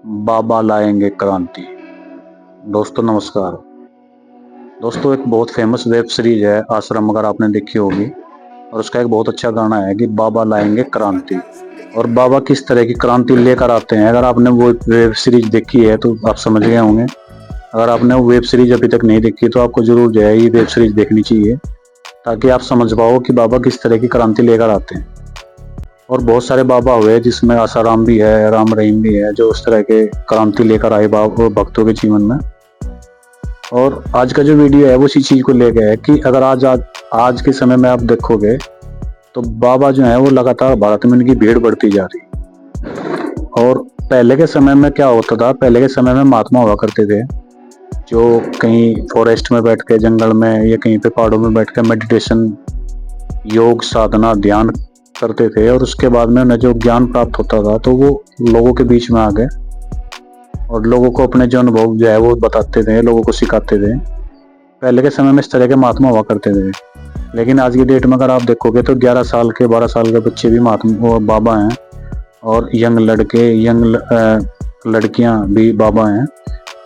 बाबा लाएंगे क्रांति। दोस्तों नमस्कार। दोस्तों एक बहुत फेमस वेब सीरीज है आश्रम, अगर आपने देखी होगी, और उसका एक बहुत अच्छा गाना है कि बाबा लाएंगे क्रांति। और बाबा किस तरह की क्रांति लेकर आते हैं, अगर आपने वो वेब सीरीज देखी है तो आप समझ गए होंगे। अगर आपने वो वेब सीरीज अभी तक नहीं देखी तो आपको जरूर जो है ये वेब सीरीज देखनी चाहिए, ताकि आप समझ पाओ कि बाबा किस तरह की क्रांति लेकर आते हैं। और बहुत सारे बाबा हुए जिसमें आसाराम भी है, राम रहीम भी है, जो उस तरह के क्रांति लेकर आए बाबा भक्तों के जीवन में। और आज का जो वीडियो है वो इसी चीज को लेकर है कि अगर आज के समय में आप देखोगे तो बाबा जो है वो लगातार भारत में उनकी भीड़ बढ़ती जा रही। और पहले के समय में क्या होता था, पहले के समय में महात्मा हुआ करते थे जो कहीं फॉरेस्ट में बैठ के, जंगल में या कहीं पे पहाड़ों में बैठ के मेडिटेशन, योग, साधना, ध्यान करते थे। और उसके बाद में उन्हें जो ज्ञान प्राप्त होता था तो वो लोगों के बीच में आ गए और लोगों को अपने जो अनुभव जो है वो बताते थे, लोगों को सिखाते थे। पहले के समय में इस तरह के महात्मा हुआ करते थे। लेकिन आज की डेट में अगर आप देखोगे तो 11 साल के, 12 साल के बच्चे भी महात्मा बाबा हैं, और यंग लड़के, लड़कियां भी बाबा हैं।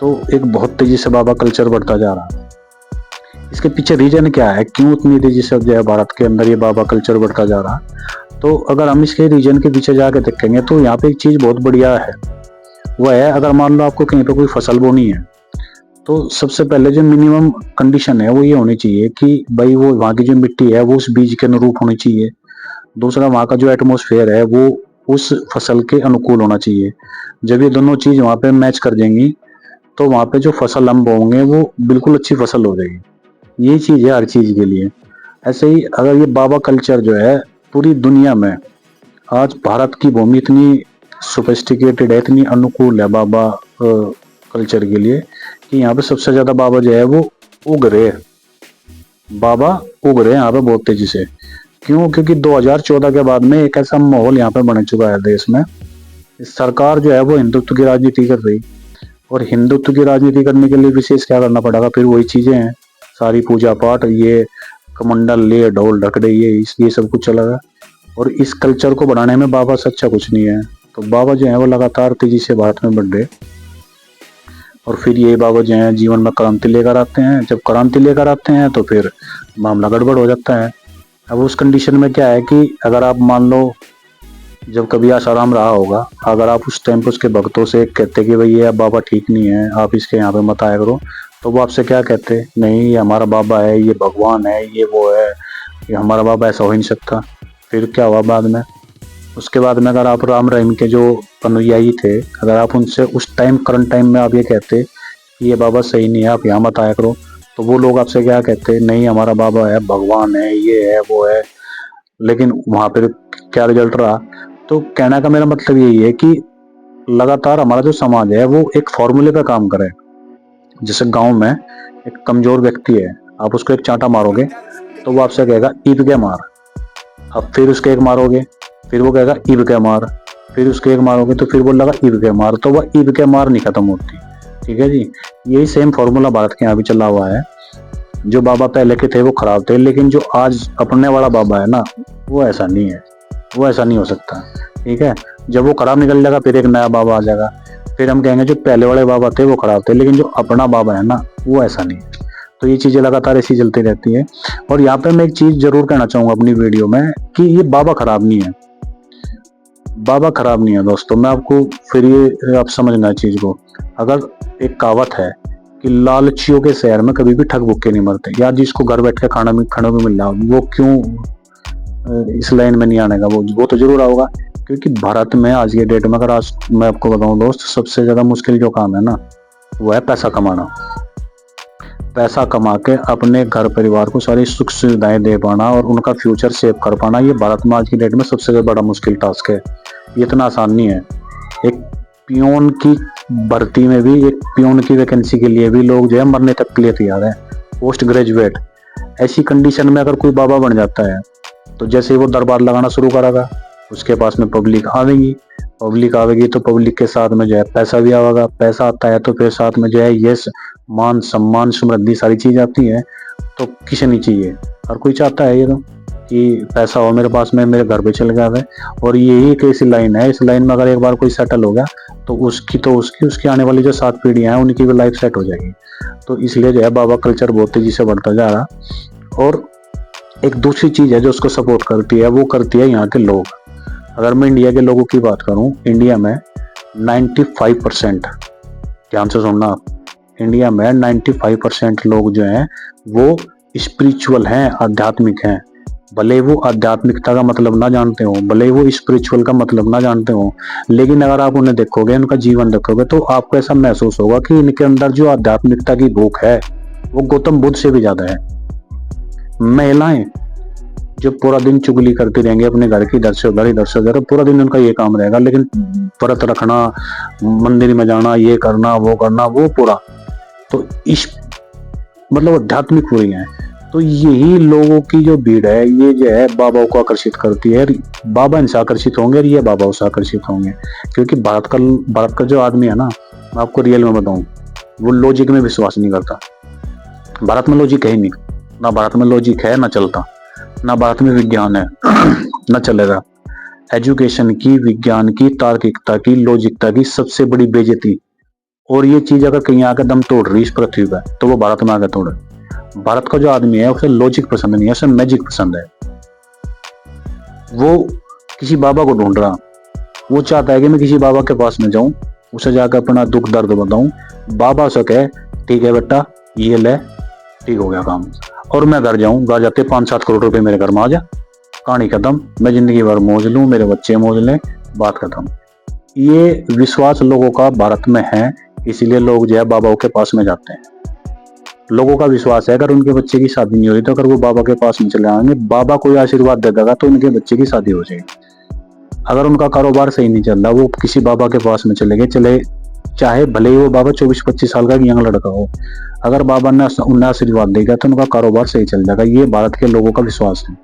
तो एक बहुत तेजी से बाबा कल्चर बढ़ता जा रहा है। इसके पीछे रीजन क्या है, क्यों इतनी तेजी से जो है भारत के अंदर ये बाबा कल्चर बढ़ता जा रहा है? तो अगर हम इसके रीजन के पीछे जाके देखेंगे तो यहाँ पे एक चीज बहुत बढ़िया है। वो है, अगर मान लो आपको कहीं पे कोई फसल बोनी है तो सबसे पहले जो मिनिमम कंडीशन है वो ये होनी चाहिए कि भाई वो वहाँ की जो मिट्टी है वो उस बीज के अनुरूप होनी चाहिए। दूसरा, वहाँ का जो एटमोसफेयर है वो उस फसल के अनुकूल होना चाहिए। जब ये दोनों चीज वहाँ पे मैच कर जाएंगी तो वहाँ पे जो फसल हम बोएंगे वो बिल्कुल अच्छी फसल हो जाएगी। यही चीज है हर चीज के लिए। ऐसे ही अगर ये बाबा कल्चर जो है पूरी दुनिया में, आज भारत की भूमि इतनी सोफिस्टिकेटेड है, इतनी अनुकूल है बाबा कल्चर के लिए, कि यहाँ पे सबसे ज्यादा बाबा जो है वो उग रहे हैं। बाबा उग रहे हैं यहाँ पे बहुत तेजी से। क्यों? क्योंकि 2014 के बाद में एक ऐसा माहौल यहाँ पे बन चुका है देश में। सरकार जो है वो हिंदुत्व की राजनीति कर रही, और हिंदुत्व की राजनीति करने के लिए विशेष क्या करना पड़ेगा? फिर वही चीजें हैं, सारी पूजा पाठ, ये कमंडल, ये ढोल ढकड़े, ये सब कुछ चला है। और इस कल्चर को बढ़ाने में बाबा से अच्छा कुछ नहीं है। तो बाबा जो है वो लगातार तेजी से भारत में बढ़ रहे, और फिर ये बाबा जो है जीवन में क्रांति लेकर आते हैं। जब क्रांति लेकर आते हैं तो फिर मामला गड़बड़ हो जाता है। अब उस कंडीशन में क्या है कि अगर आप मान लो जब कभी आसाराम रहा होगा, अगर आप उस टाइम पे उसके भक्तों से कहते कि भाई ये बाबा ठीक नहीं है, आप इसके यहाँ पे मत आया करो, तो वो आपसे क्या कहते? नहीं, ये हमारा बाबा है, ये भगवान है, ये वो है, ये हमारा बाबा, ऐसा हो ही नहीं सकता। फिर क्या हुआ बाद में? उसके बाद में अगर आप राम रहीम के जो अनुयायी थे, अगर आप उनसे उस टाइम, करंट टाइम में आप ये कहते कि ये बाबा सही नहीं है, आप यहाँ मत आया करो, तो वो लोग आपसे क्या कहते? नहीं, हमारा बाबा है, भगवान है, ये है, वो है। लेकिन वहां पर क्या रिजल्ट रहा? तो कहने का मेरा मतलब यही है कि लगातार हमारा जो समाज है वो एक फॉर्मूले पे काम करे। जैसे गांव में एक कमजोर व्यक्ति है, आप उसको एक चांटा मारोगे तो वो आपसे कहेगा ईब के मार। अब फिर उसके एक मारोगे, फिर वो कहेगा ईब के मार, फिर उसके एक मारोगे तो फिर बोलेगा ईब के मार। तो वह ईब के मार नहीं खत्म होती। ठीक है जी, यही सेम फॉर्मूला भारत के यहाँ भी चला हुआ है। जो बाबा पहले के थे वो खराब थे, लेकिन जो आज अपने वाला बाबा है ना, वो ऐसा नहीं है, वो ऐसा नहीं हो सकता। ठीक है, जब वो खराब निकल जाएगा फिर एक नया बाबा आ जाएगा, फिर हम कहेंगे जो पहले वाले बाबा थे वो खराब थे, लेकिन जो अपना बाबा है ना वो ऐसा नहीं है। तो ये चीजें लगातार ऐसी चलती रहती है। और यहाँ पे मैं एक चीज जरूर कहना चाहूंगा अपनी वीडियो में कि ये बाबा खराब नहीं है, बाबा खराब नहीं है दोस्तों। मैं आपको फिर ये आप समझना है चीज को। अगर एक कहावत है कि लालचियों के शहर में कभी भी ठग भुक्के नहीं मरते। यार जिसको घर बैठ के खाना भी मिल रहा, वो क्यों इस लाइन में नहीं आने का? वो तो जरूर आओगा। क्योंकि भारत में आज के डेट में, अगर आज मैं आपको बताऊं दोस्त, सबसे ज्यादा मुश्किल जो काम है ना वो है पैसा कमाना। पैसा कमा के अपने घर परिवार को सारी सुख सुविधाएं दे पाना और उनका फ्यूचर सेव कर पाना, ये भारत में आज की डेट में सबसे बड़ा मुश्किल टास्क है। ये इतना आसान नहीं है। एक पियोन की भर्ती में भी, एक पियोन की वैकेंसी के लिए भी लोग जो है मरने तक के लिए तैयार है, पोस्ट ग्रेजुएट। ऐसी कंडीशन में अगर कोई बाबा बन जाता है तो जैसे ही वो दरबार लगाना शुरू करेगा, उसके पास में पब्लिक आवेगी, पब्लिक आवेगी तो पब्लिक के साथ में जो है पैसा भी आवेगा। पैसा आता है तो फिर साथ में जो है यश, मान, सम्मान, समृद्धि, सारी चीज आती है। तो किसे नहीं चाहिए? हर कोई चाहता है ये तो कि पैसा हो मेरे पास में, मेरे घर पे चल गया है। और यही एक ऐसी लाइन है, इस लाइन में अगर एक बार कोई सेटल हो गया तो उसकी आने वाली जो 7 पीढ़ियां हैं उनकी भी लाइफ सेट हो जाएगी। तो इसलिए जो है बाबा कल्चर बहुत तेजी से बढ़ता जा रहा। और एक दूसरी चीज है जो उसको सपोर्ट करती है, वो करती है यहाँ के लोग। अगर मैं इंडिया के लोगों की बात करूं, इंडिया में 95%, ध्यान से सुनना आप, इंडिया में 95% लोग जो हैं वो स्पिरिचुअल हैं, आध्यात्मिक हैं। भले वो आध्यात्मिकता का मतलब ना जानते हो, भले वो स्पिरिचुअल का मतलब ना जानते हो, लेकिन अगर आप उन्हें देखोगे, उनका जीवन देखोगे, तो आपको ऐसा महसूस होगा कि इनके अंदर जो आध्यात्मिकता की भूख है वो गौतम बुद्ध से भी ज्यादा है। महिलाएं जो पूरा दिन चुगली करती रहेंगी अपने घर की, इधर से उधर, पूरा दिन उनका ये काम रहेगा, लेकिन व्रत रखना, मंदिर में जाना, ये करना, वो पूरा, तो इस मतलब आध्यात्मिक पूरी है। तो यही लोगों की जो भीड़ है, ये जो है बाबाओं को आकर्षित करती है। बाबा इनसे आकर्षित होंगे और ये बाबाओं से आकर्षित होंगे, क्योंकि भारत का जो आदमी है ना, मैं आपको रियल में बताऊं, वो लॉजिक में विश्वास नहीं करता। भारत में लॉजिक है ही नहीं, ना भारत में लॉजिक है, ना चलता, ना भारत में विज्ञान है ना चलेगा। एजुकेशन की, विज्ञान की, तार्किकता की, लॉजिकता की सबसे बड़ी बेइज्जती, और ये चीज अगर कहीं आकर दम तोड़ रही इस पृथ्वी पर, तो वो भारत में आकर तोड़े। भारत का जो आदमी है उसे लॉजिक पसंद नहीं है, उसे मैजिक पसंद है। वो किसी बाबा को ढूंढ रहा, वो चाहता है कि मैं किसी बाबा के पास में जाऊं, उसे जाकर अपना दुख दर्द बताऊं, बाबा उसे कहे ठीक है बेटा ये ले, ठीक हो गया काम, और मैं घर जाऊं, घर जाते 5-7 करोड़ रुपए मेरे घर में आ जा, कहानी खत्म, मैं जिंदगी भर मौज लूं, मेरे बच्चे मौज लें, बात खत्म। ये विश्वास लोगों का भारत में है, इसीलिए लोग जो है बाबाओं के पास में जाते हैं। लोगों का विश्वास है अगर उनके बच्चे की शादी नहीं हो रही तो अगर वो बाबा के पास में चले आएंगे, बाबा कोई आशीर्वाद दे देगा तो उनके बच्चे की शादी हो जाएगी। अगर उनका कारोबार सही नहीं चल रहा, वो किसी बाबा के पास में चले गए, चाहे भले ही वो बाबा 24-25 साल का यंग लड़का हो, अगर बाबा ने उन्हें आशीर्वाद देगा तो उनका कारोबार सही चल जाएगा। ये भारत के लोगों का विश्वास है,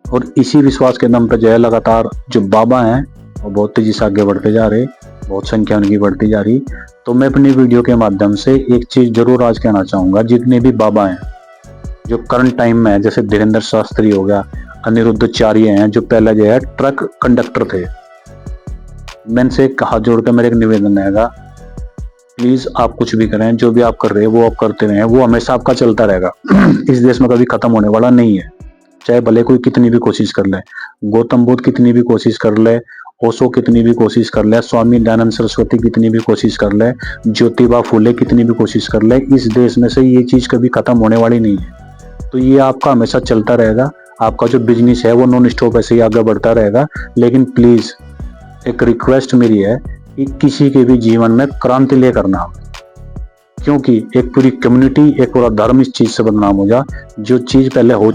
और इसी विश्वास के दम पर जो है लगातार जो बाबा हैं वो बहुत तेजी से आगे बढ़ते जा रहे, बहुत संख्या उनकी बढ़ती जा रही। तो मैं अपनी वीडियो के माध्यम से एक चीज जरूर आज कहना चाहूंगा, जितने भी बाबा हैं जो करंट टाइम में है, जैसे धीरेन्द्र शास्त्री हो गया, अनिरुद्धाचार्य हैं जो पहले जो है ट्रक कंडक्टर थे, मैं इनसे एक हाथ जोड़ कर मेरा एक निवेदन रहेगा, प्लीज आप कुछ भी करें, जो भी आप कर रहे हैं वो आप करते रहें, वो हमेशा आपका चलता रहेगा। इस देश में कभी खत्म होने वाला नहीं है, चाहे भले कोई कितनी भी कोशिश कर ले, गौतम बुद्ध कितनी भी कोशिश कर ले, ओशो कितनी भी कोशिश कर ले, स्वामी दयानंद सरस्वती कितनी भी कोशिश कर ले, ज्योतिबा फूले कितनी भी कोशिश कर ले, इस देश में से ये चीज कभी खत्म होने वाली नहीं है। तो ये आपका हमेशा चलता रहेगा, आपका जो बिजनेस है वो नॉन स्टॉप ऐसे ही आगे बढ़ता रहेगा। लेकिन प्लीज एक रिक्वेस्ट मेरी है कि किसी के भी जीवन में क्रांति लेकर ना, क्योंकि एक पूरी कम्युनिटी, एक पूरा धर्म इस चीज से बदनाम हो जा। जो चीज पहले हो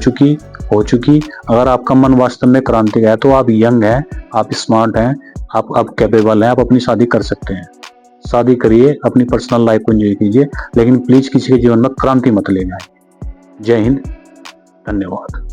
चुकी। अगर आपका मन वास्तव में क्रांति का है तो आप यंग हैं, आप स्मार्ट हैं, आप कैपेबल हैं, आप अपनी शादी कर सकते हैं। शादी करिए, अपनी पर्सनल लाइफ को एंजॉय कीजिए, लेकिन प्लीज किसी के जीवन में क्रांति मत ले जाए। जय हिंद, धन्यवाद।